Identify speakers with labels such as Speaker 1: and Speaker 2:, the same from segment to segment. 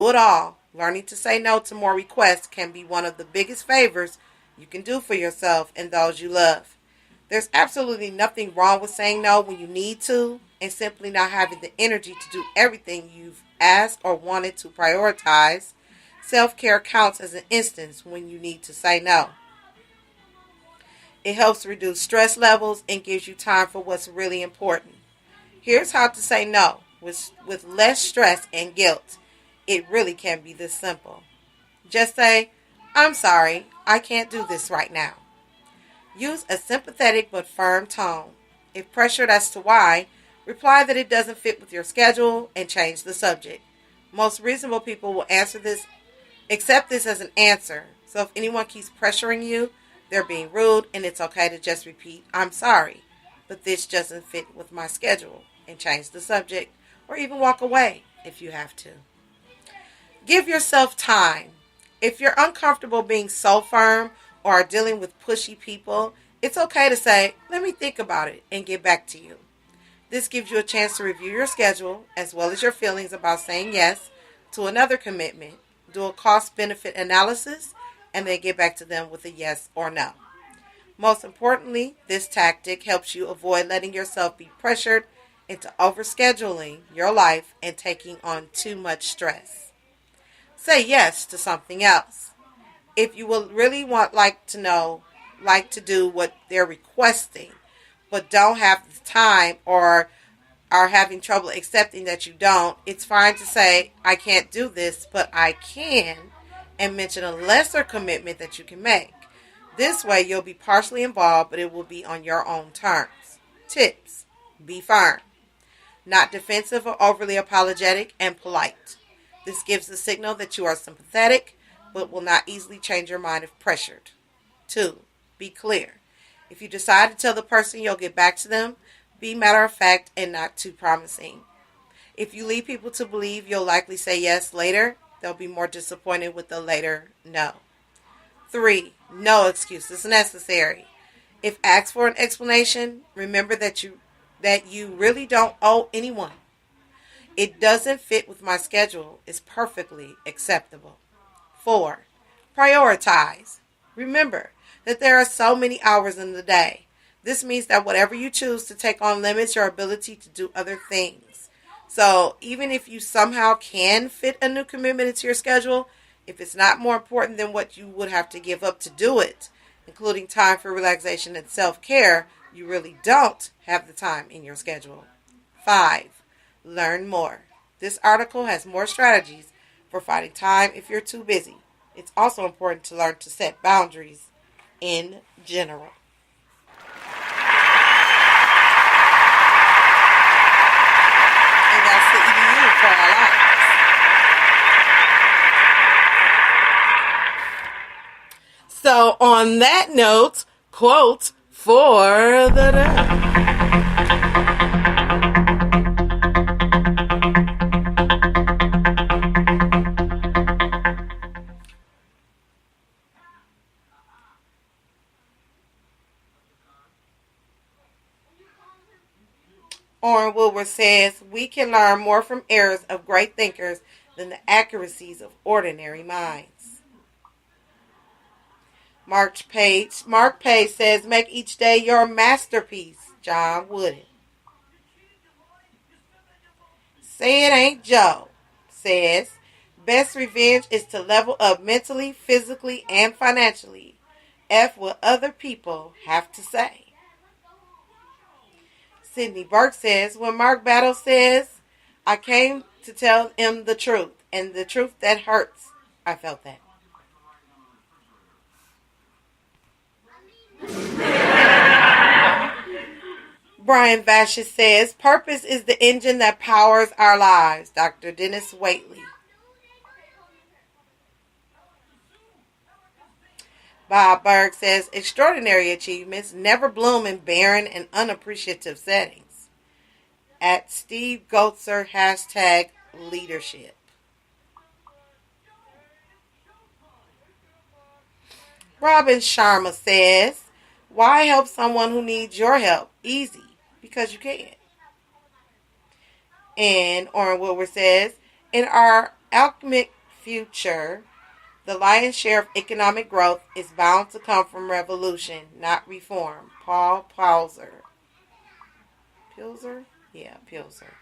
Speaker 1: Do it all. Learning to say no to more requests can be one of the biggest favors you can do for yourself and those you love. There's absolutely nothing wrong with saying no when you need to and simply not having the energy to do everything you've asked or wanted to prioritize. Self care counts as an instance when you need to say no. It helps reduce stress levels and gives you time for what's really important. Here's how to say no with less stress and guilt. It really can be this simple. Just say, I'm sorry, I can't do this right now. Use a sympathetic but firm tone. If pressured as to why, reply that it doesn't fit with your schedule and change the subject. Most reasonable people will accept this as an answer. So if anyone keeps pressuring you, they're being rude and it's okay to just repeat, I'm sorry, but this doesn't fit with my schedule and change the subject or even walk away if you have to. Give yourself time. If you're uncomfortable being so firm or are dealing with pushy people, it's okay to say, let me think about it and get back to you. This gives you a chance to review your schedule as well as your feelings about saying yes to another commitment. Do a cost-benefit analysis and then get back to them with a yes or no. Most importantly, this tactic helps you avoid letting yourself be pressured into overscheduling your life and taking on too much stress. Say yes to something else. If you will really like to do what they're requesting, but don't have the time or are having trouble accepting that you don't, it's fine to say, I can't do this, but I can, and mention a lesser commitment that you can make. This way, you'll be partially involved, but it will be on your own terms. Tips. Be firm. Not defensive or overly apologetic, and polite. This gives the signal that you are sympathetic, but will not easily change your mind if pressured. 2. Be clear. If you decide to tell the person you'll get back to them, be matter of fact and not too promising. If you lead people to believe you'll likely say yes later, they'll be more disappointed with the later no. 3. No excuses necessary. If asked for an explanation, remember that you really don't owe anyone. It doesn't fit with my schedule is perfectly acceptable. 4. Prioritize. Remember that there are so many hours in the day. This means that whatever you choose to take on limits your ability to do other things. So even if you somehow can fit a new commitment into your schedule, if it's not more important than what you would have to give up to do it, including time for relaxation and self-care, you really don't have the time in your schedule. 5. Learn more. This article has more strategies for finding time if you're too busy. It's also important to learn to set boundaries in general. And that's the EDU for our lives. So on that note, quote for the day. Orrin Woodward says, we can learn more from errors of great thinkers than the accuracies of ordinary minds. Mark Page says, make each day your masterpiece. John Wooden. Say It Ain't Joe says, best revenge is to level up mentally, physically, and financially. F what other people have to say. Sydney Burke says, when Mark Battle says, I came to tell him the truth, and the truth that hurts, I felt that. Brian Vashis says, purpose is the engine that powers our lives. Dr. Dennis Waitley. Bob Berg says, extraordinary achievements never bloom in barren and unappreciative settings. At Steve Goetzer, hashtag leadership. Robin Sharma says, why help someone who needs your help? Easy, because you can. And Orrin Woodward says, in our economic future, the lion's share of economic growth is bound to come from revolution, not reform. Paul Pilzer. Pilzer? Yeah, Pilzer.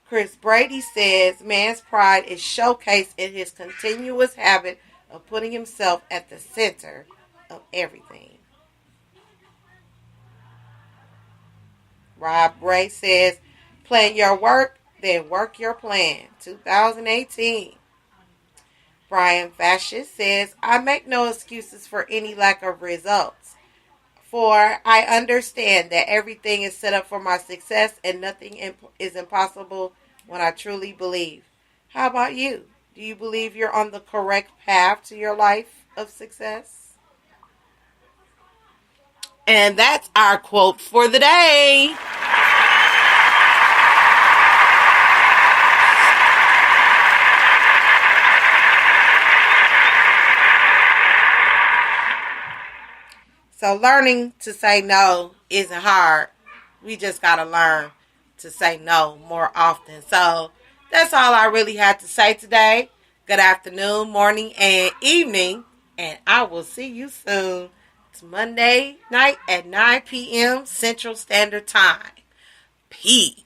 Speaker 1: Chris Brady says man's pride is showcased in his continuous habit of putting himself at the center of everything. Rob Ray says, plan your work, then work your plan. 2018. Brian Fascist says, I make no excuses for any lack of results. For I understand that everything is set up for my success and nothing is impossible when I truly believe. How about you? Do you believe you're on the correct path to your life of success? And that's our quote for the day. So learning to say no isn't hard. We just got to learn to say no more often. So that's all I really had to say today. Good afternoon, morning, and evening. And I will see you soon. It's Monday night at 9 p.m. Central Standard Time. Peace.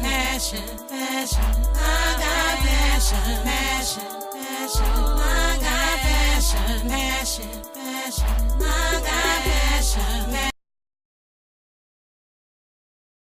Speaker 2: passion. I got passion.